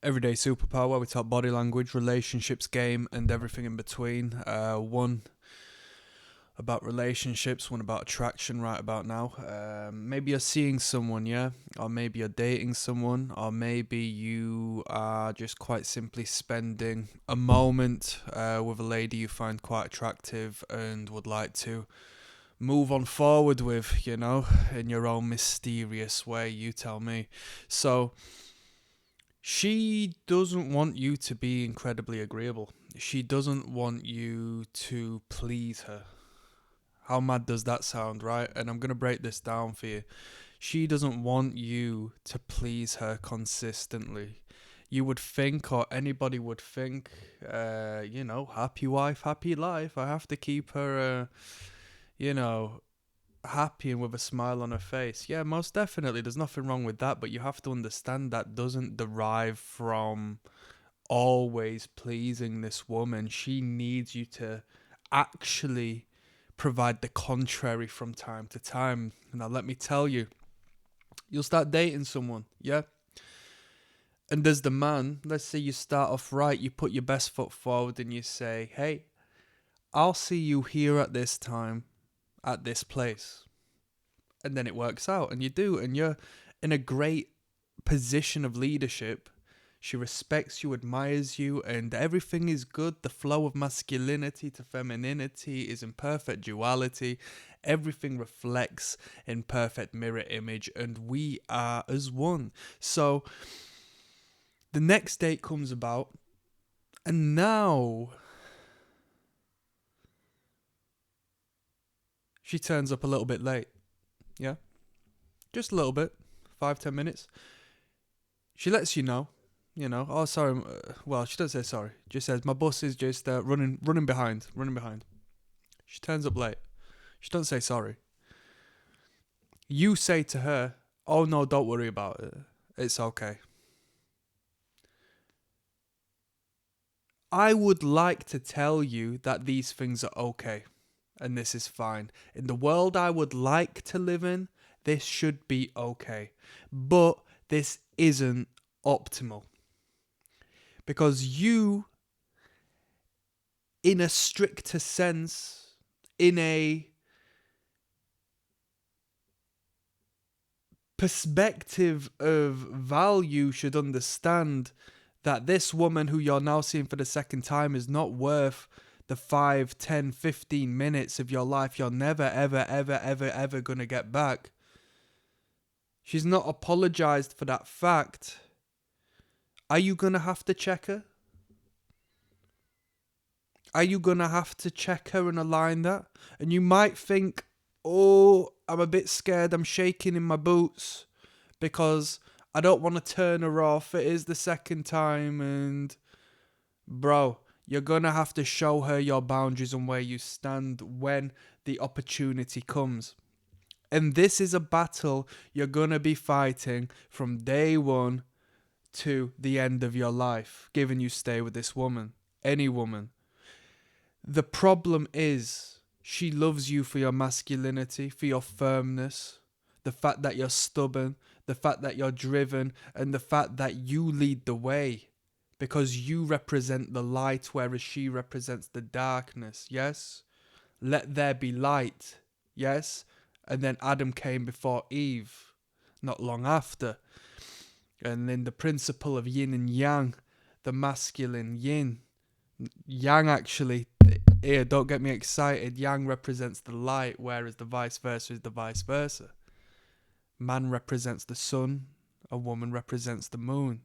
Everyday superpower where we talk body language, relationships, game, and everything in between. One about relationships, one about attraction right about now. Maybe you're seeing someone, yeah? Or maybe you're dating someone, or maybe you are just quite simply spending a moment with a lady you find quite attractive and would like to move on forward with, in your own mysterious way, you tell me. So, she doesn't want you to be incredibly agreeable. She doesn't want you to please her. How mad does that sound, right? And I'm going to break this down for you. She doesn't want you to please her consistently. You would think, or anybody would think, happy wife, happy life. I have to keep her, happy and with a smile on her face. Yeah, most definitely. There's nothing wrong with that, but you have to understand that doesn't derive from always pleasing this woman. She needs you to actually provide the contrary from time to time. Now, let me tell you, you'll start dating someone, yeah? And there's the man, let's say you start off right, you put your best foot forward and you say, hey, I'll see you here at this time, at this place. And then it works out, and you do, and you're in a great position of leadership. She respects you, admires you, and everything is good. The flow of masculinity to femininity is in perfect duality. Everything reflects in perfect mirror image, and we are as one. So the next date comes about, and now she turns up a little bit late. Yeah? Just a little bit. 5-10 minutes. She lets you know. Oh, sorry. Well, she doesn't say sorry. Just says, my bus is just running behind. She turns up late. She doesn't say sorry. You say to her, oh, no, don't worry about it. It's okay. I would like to tell you that these things are okay. And this is fine. In the world I would like to live in, this should be okay. But this isn't optimal. Because you, in a stricter sense, in a perspective of value, should understand that this woman who you're now seeing for the second time is not worth the 5, 10, 15 minutes of your life you're never, ever, ever, ever, ever going to get back. She's not apologized for that fact. Are you going to have to check her? Are you going to have to check her and align that? And you might think, oh, I'm a bit scared. I'm shaking in my boots because I don't want to turn her off. It is the second time. And bro, you're going to have to show her your boundaries and where you stand when the opportunity comes. And this is a battle you're going to be fighting from day one to the end of your life, given you stay with this woman, any woman. The problem is she loves you for your masculinity, for your firmness, the fact that you're stubborn, the fact that you're driven, and the fact that you lead the way because you represent the light, whereas she represents the darkness. Yes? Let there be light. Yes? And then Adam came before Eve, not long after. And then the principle of yin and yang, the masculine yin, yang actually, here, don't get me excited, yang represents the light, whereas the vice versa is the vice versa. Man represents the sun, a woman represents the moon.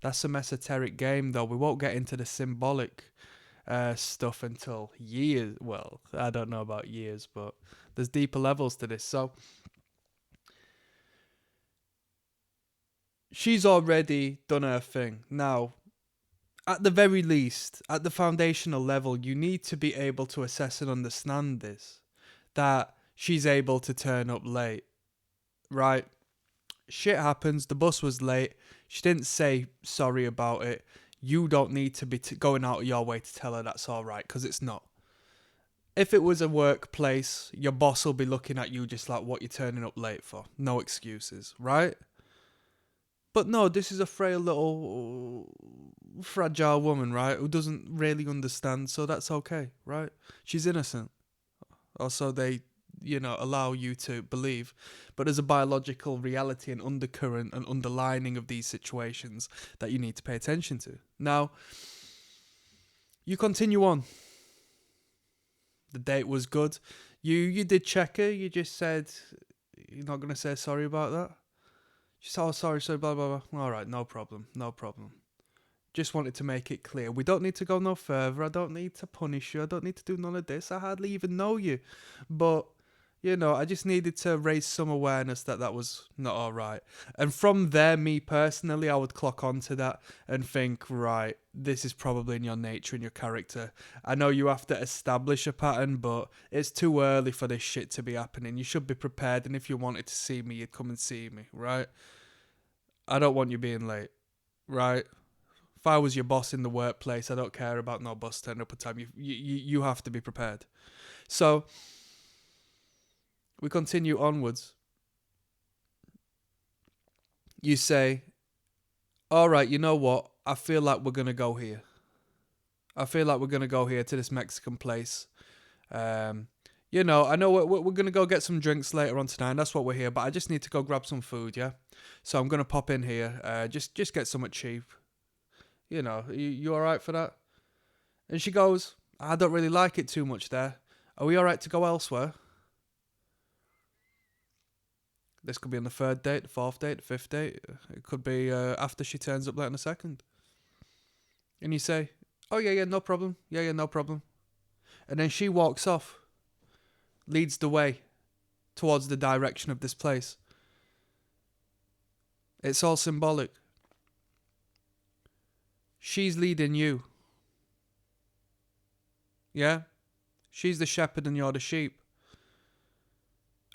That's some esoteric game though. We won't get into the symbolic stuff until years. Well, I don't know about years, but there's deeper levels to this. So she's already done her thing. Now, at the very least, at the foundational level, you need to be able to assess and understand this. That she's able to turn up late. Right? Shit happens. The bus was late. She didn't say sorry about it. You don't need to be going out of your way to tell her that's all right, because it's not. If it was a workplace, your boss will be looking at you just like, what you turning up late for? No excuses, right? But no, this is a frail little fragile woman, right, who doesn't really understand, so that's okay, right? She's innocent. Or so they, allow you to believe. But there's a biological reality and undercurrent and underlining of these situations that you need to pay attention to. Now, you continue on. The date was good. You did check her. You just said you're not going to say sorry about that. She said, oh, sorry, blah, blah, blah. All right, no problem. Just wanted to make it clear. We don't need to go no further. I don't need to punish you. I don't need to do none of this. I hardly even know you. But, I just needed to raise some awareness that was not all right. And from there, me personally, I would clock onto that and think, right, this is probably in your nature and your character. I know you have to establish a pattern, but it's too early for this shit to be happening. You should be prepared. And if you wanted to see me, you'd come and see me, right? I don't want you being late, right? If I was your boss in the workplace, I don't care about no boss turning up on time. You have to be prepared. So we continue onwards. You say, all right, you know what? I feel like we're going to go here. I feel like we're going to go here to this Mexican place. I know we're going to go get some drinks later on tonight. And that's what we're here. But I just need to go grab some food, yeah? So I'm going to pop in here. Just get something cheap. You all right for that? And she goes, I don't really like it too much there. Are we all right to go elsewhere? This could be on the third date, the fourth date, the fifth date. It could be after she turns up late in a second. And you say, oh, yeah, no problem. Yeah, no problem. And then she walks off, leads the way towards the direction of this place. It's all symbolic. She's leading you. Yeah? She's the shepherd and you're the sheep.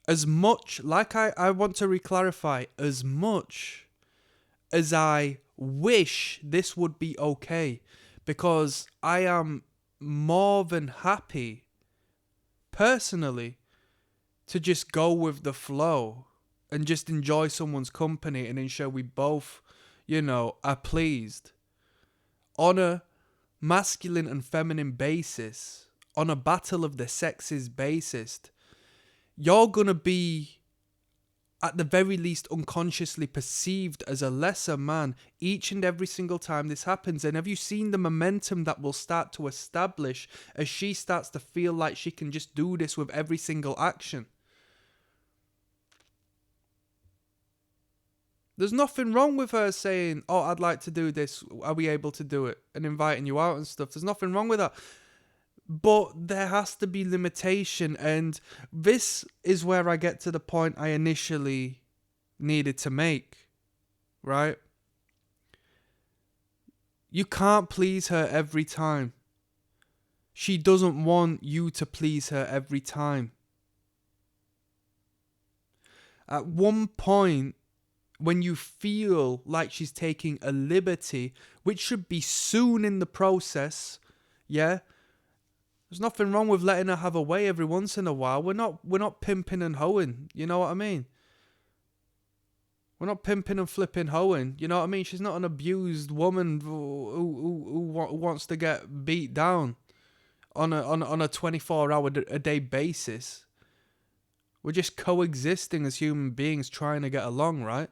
As much, like I want to reclarify, as much as I wish this would be okay, because I am more than happy, personally, to just go with the flow and just enjoy someone's company and ensure we both, are pleased. On a masculine and feminine basis, on a battle of the sexes basis, you're going to be, at the very least, unconsciously perceived as a lesser man each and every single time this happens. And have you seen the momentum that will start to establish as she starts to feel like she can just do this with every single action? There's nothing wrong with her saying, oh, I'd like to do this. Are we able to do it? And inviting you out and stuff. There's nothing wrong with that. But there has to be limitation. And this is where I get to the point I initially needed to make. Right? You can't please her every time. She doesn't want you to please her every time. At one point, when you feel like she's taking a liberty, which should be soon in the process, yeah? There's nothing wrong with letting her have a way every once in a while. We're not pimping and hoeing, you know what I mean? We're not pimping and flipping hoeing, you know what I mean? She's not an abused woman who wants to get beat down on a 24-hour-a-day basis. We're just coexisting as human beings trying to get along, right?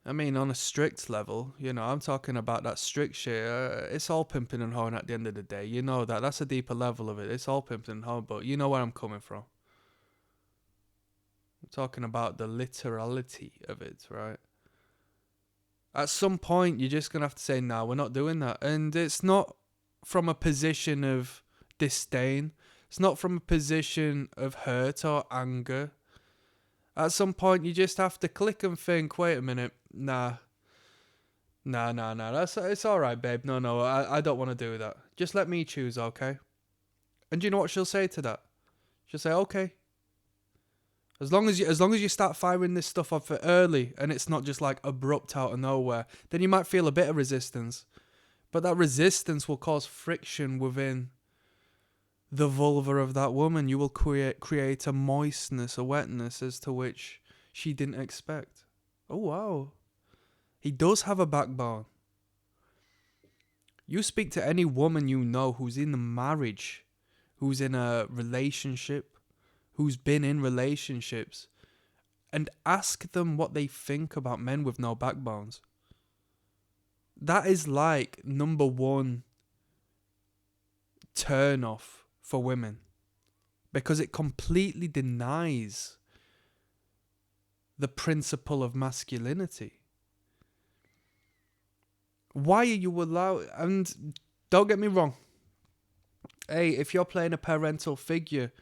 I mean, on a strict level, I'm talking about that strict shit. It's all pimping and hoeing at the end of the day. You know that. That's a deeper level of it. It's all pimping and hoeing, but you know where I'm coming from. I'm talking about the literality of it, right? At some point, you're just going to have to say, no, we're not doing that. And it's not from a position of disdain. It's not from a position of hurt or anger. At some point, you just have to click and think, wait a minute, nah. It's all right, babe. No, I don't want to do that. Just let me choose, okay? And do you know what she'll say to that? She'll say, okay. As long as you start firing this stuff off early and it's not just like abrupt out of nowhere, then you might feel a bit of resistance. But that resistance will cause friction within the vulva of that woman. You will create a moistness, a wetness as to which she didn't expect. Oh, wow. He does have a backbone. You speak to any woman you know who's in a marriage, who's in a relationship, who's been in relationships, and ask them what they think about men with no backbones. That is like number one turn off for women, because it completely denies the principle of masculinity. Why are you allowed? And don't get me wrong. Hey, if you're playing a parental figure,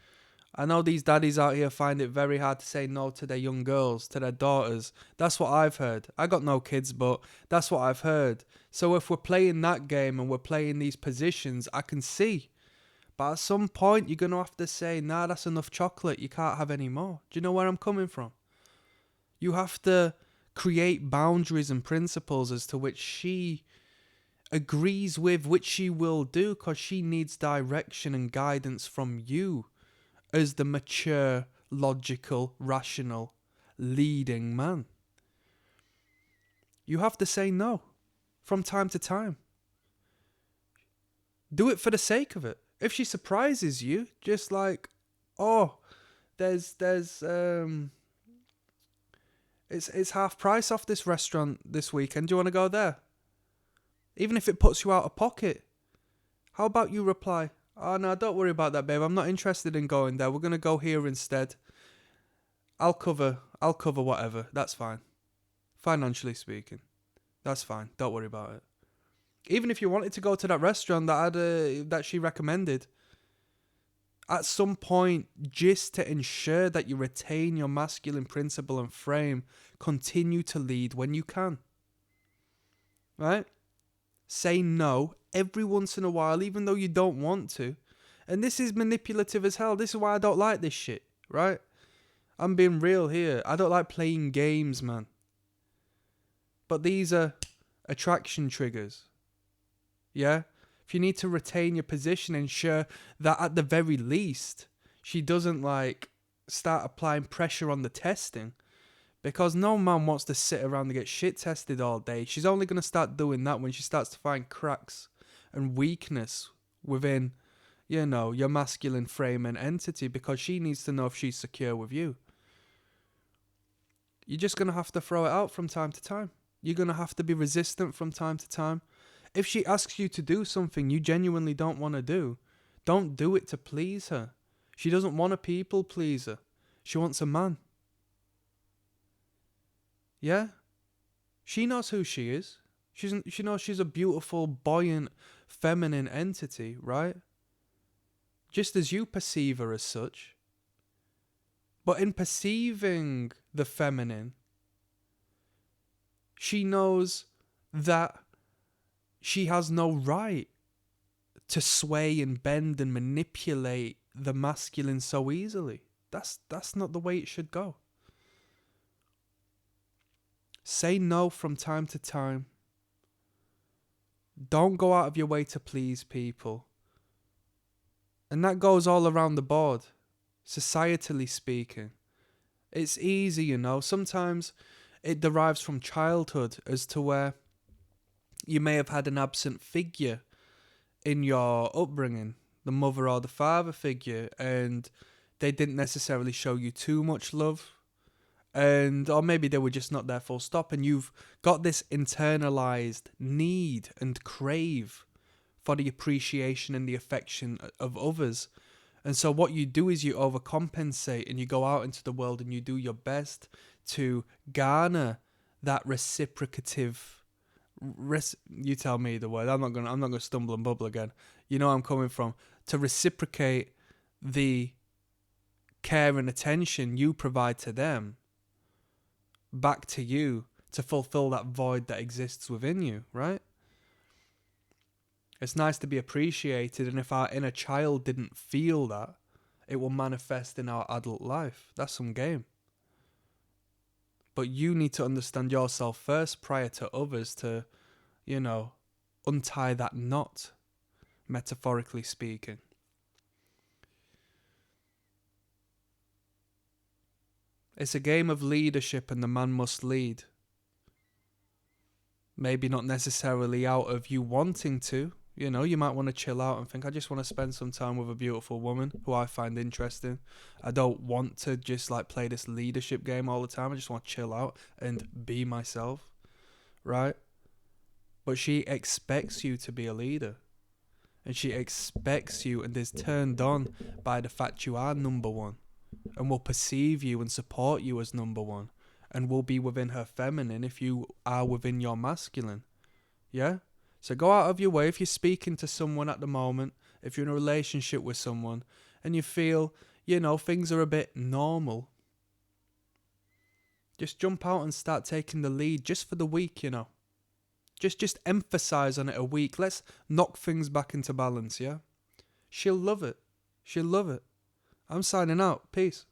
I know these daddies out here find it very hard to say no to their young girls, to their daughters. That's what I've heard. I got no kids, but that's what I've heard. So if we're playing that game and we're playing these positions, I can see. But at some point, you're going to have to say, nah, that's enough chocolate. You can't have any more. Do you know where I'm coming from? You have to create boundaries and principles as to which she agrees with, which she will do, because she needs direction and guidance from you as the mature, logical, rational, leading man. You have to say no from time to time. Do it for the sake of it. If she surprises you, just like, oh, it's half price off this restaurant this weekend. Do you want to go there? Even if it puts you out of pocket. How about you reply, oh no, don't worry about that, babe. I'm not interested in going there. We're gonna go here instead. I'll cover whatever. That's fine. Financially speaking, that's fine. Don't worry about it. Even if you wanted to go to that restaurant that she recommended, at some point, just to ensure that you retain your masculine principle and frame, continue to lead when you can. Right? Say no every once in a while, even though you don't want to. And this is manipulative as hell. This is why I don't like this shit, right? I'm being real here. I don't like playing games, man. But these are attraction triggers. Yeah? If you need to retain your position, ensure that at the very least, she doesn't start applying pressure on the testing. Because no man wants to sit around and get shit tested all day. She's only going to start doing that when she starts to find cracks and weakness within, your masculine frame and entity, because she needs to know if she's secure with you. You're just going to have to throw it out from time to time. You're going to have to be resistant from time to time. If she asks you to do something you genuinely don't want to do, don't do it to please her. She doesn't want a people pleaser. She wants a man. Yeah? She knows who she is. She knows she's a beautiful, buoyant, feminine entity, right? Just as you perceive her as such. But in perceiving the feminine, she knows that she has no right to sway and bend and manipulate the masculine so easily. That's not the way it should go. Say no from time to time. Don't go out of your way to please people. And that goes all around the board, societally speaking. It's easy, Sometimes it derives from childhood, as to where you may have had an absent figure in your upbringing, the mother or the father figure, and they didn't necessarily show you too much love. Or maybe they were just not there full stop, and you've got this internalized need and crave for the appreciation and the affection of others. And so what you do is you overcompensate, and you go out into the world and you do your best to garner that reciprocative. You tell me the word. I'm not gonna stumble and bubble again. You know where I'm coming from. To reciprocate the care and attention you provide to them back to you, to fulfill that void that exists within you, right? It's nice to be appreciated, and if our inner child didn't feel that, it will manifest in our adult life. That's some game. But you need to understand yourself first prior to others to, untie that knot, metaphorically speaking. It's a game of leadership and the man must lead. Maybe not necessarily out of you wanting to. You know, you might want to chill out and think, I just want to spend some time with a beautiful woman who I find interesting. I don't want to just like play this leadership game all the time. I just want to chill out and be myself, right? But she expects you to be a leader. And she expects you and is turned on by the fact you are number one. And will perceive you and support you as number one. And will be within her feminine if you are within your masculine. Yeah? So go out of your way if you're speaking to someone at the moment, if you're in a relationship with someone, and you feel, you know, things are a bit normal. Just jump out and start taking the lead just for the week, you know. Just emphasize on it a week. Let's knock things back into balance, yeah? She'll love it. She'll love it. I'm signing out. Peace.